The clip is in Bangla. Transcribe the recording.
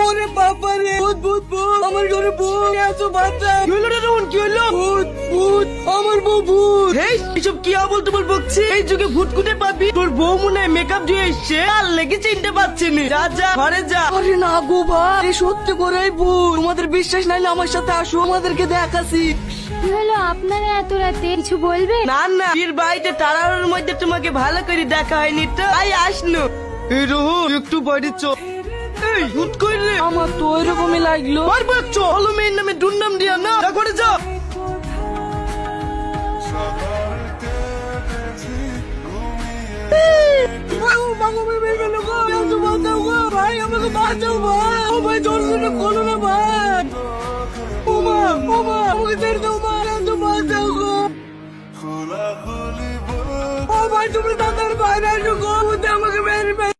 ওরে বাবা রে, ভূত ভূত ভূত, আমার ঘরে ভূত, এত বাচ্চা কি হলো রে রোহন, কি হলো? ভূত ভূত, আমার বউ ভূত। এই এসব কি আবল তোমার বকছি? এই যুগে ভূত কুটে পাবি? তোর বউ মনে হয় মেকআপ দিয়ে এসছে, আর লেগে চিনতে পারছি না। যা যা ঘরে যা। আরে না গো ভাই, এই সত্যি করে ভূত। তোমাদের বিশ্বাস নাইলে আমার সাথে আসো, আমাদেরকে দেখাছি। কি হলো আপনারা এত রাতে কিছু বলবে? না না, এর বাড়িতে তাড়ানোর মধ্যে তোমাকে ভালো করে দেখা হয়নি তো, তাই আসনো। এই রোহন একটু বাড়ি চ। এই ভূত কই রে? আমার তো এরকমই লাগলো। পারবো একটু হলো মেয়ের নামে দুর্নাম দিয়া না, যা করে যা। ভাই আমাকে বাঁচাও ভাই, ও ভাই দর্শনে করো না ভাই। ও মা, ও মা, আমাকে ছেড়ে দাও মা, তো বাঁচাও গো। ও ভাই তুমি তাড়াতাড়ি বাইরে আসো গো, আমাকে মেরে